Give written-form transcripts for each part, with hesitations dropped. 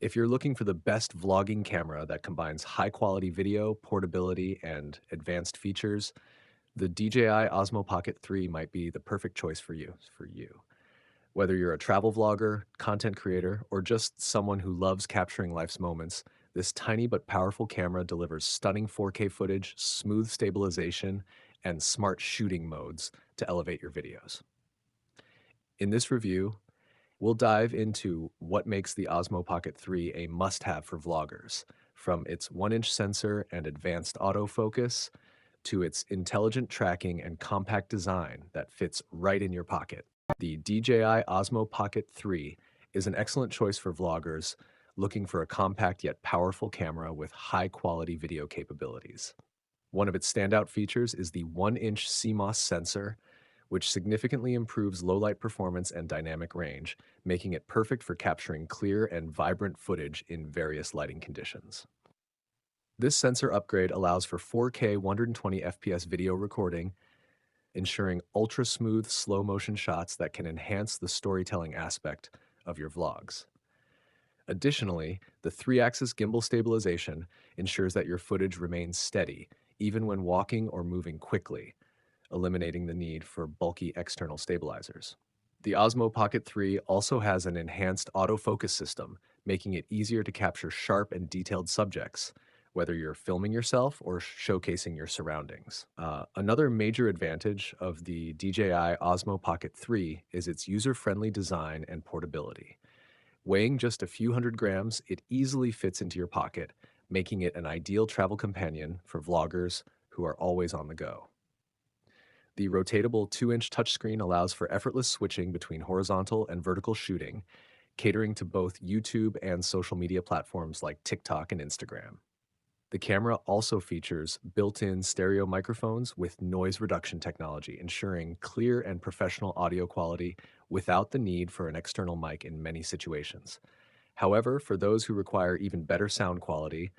If you're looking for the best vlogging camera that combines high-quality video, portability, and advanced features, the DJI Osmo Pocket 3 might be the perfect choice for you. Whether you're a travel vlogger, content creator, or just someone who loves capturing life's moments, this tiny but powerful camera delivers stunning 4K footage, smooth stabilization, and smart shooting modes to elevate your videos. In this review, we'll dive into what makes the Osmo Pocket 3 a must-have for vloggers, from its 1-inch sensor and advanced autofocus to its intelligent tracking and compact design that fits right in your pocket. The DJI Osmo Pocket 3 is an excellent choice for vloggers looking for a compact yet powerful camera with high-quality video capabilities. One of its standout features is the 1-inch CMOS sensor, which significantly improves low-light performance and dynamic range, making it perfect for capturing clear and vibrant footage in various lighting conditions. This sensor upgrade allows for 4K 120 FPS video recording, ensuring ultra-smooth slow-motion shots that can enhance the storytelling aspect of your vlogs. Additionally, the 3-axis gimbal stabilization ensures that your footage remains steady, even when walking or moving quickly, eliminating the need for bulky external stabilizers. The Osmo Pocket 3 also has an enhanced autofocus system, making it easier to capture sharp and detailed subjects, whether you're filming yourself or showcasing your surroundings. Another major advantage of the DJI Osmo Pocket 3 is its user-friendly design and portability. Weighing just a few hundred grams, it easily fits into your pocket, making it an ideal travel companion for vloggers who are always on the go. The rotatable 2-inch touchscreen allows for effortless switching between horizontal and vertical shooting, catering to both YouTube and social media platforms like TikTok and Instagram. The camera also features built-in stereo microphones with noise reduction technology, ensuring clear and professional audio quality without the need for an external mic in many situations. However, for those who require even better sound quality,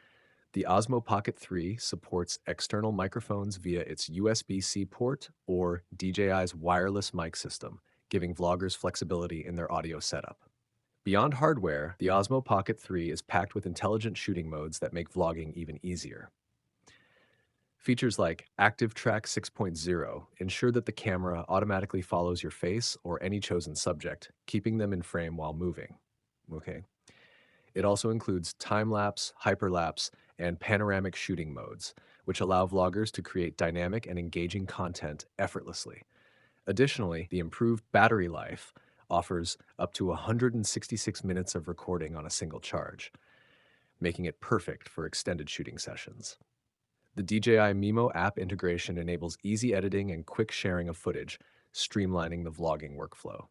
the Osmo Pocket 3 supports external microphones via its USB-C port or DJI's wireless mic system, giving vloggers flexibility in their audio setup. Beyond hardware, the Osmo Pocket 3 is packed with intelligent shooting modes that make vlogging even easier. Features like ActiveTrack 6.0 ensure that the camera automatically follows your face or any chosen subject, keeping them in frame while moving. Okay. It also includes time-lapse, hyperlapse, and panoramic shooting modes, which allow vloggers to create dynamic and engaging content effortlessly. Additionally, the improved battery life offers up to 166 minutes of recording on a single charge, making it perfect for extended shooting sessions. The DJI Mimo app integration enables easy editing and quick sharing of footage, streamlining the vlogging workflow.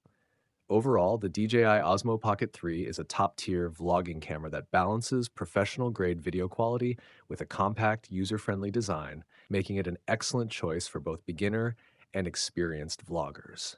Overall, the DJI Osmo Pocket 3 is a top-tier vlogging camera that balances professional-grade video quality with a compact, user-friendly design, making it an excellent choice for both beginner and experienced vloggers.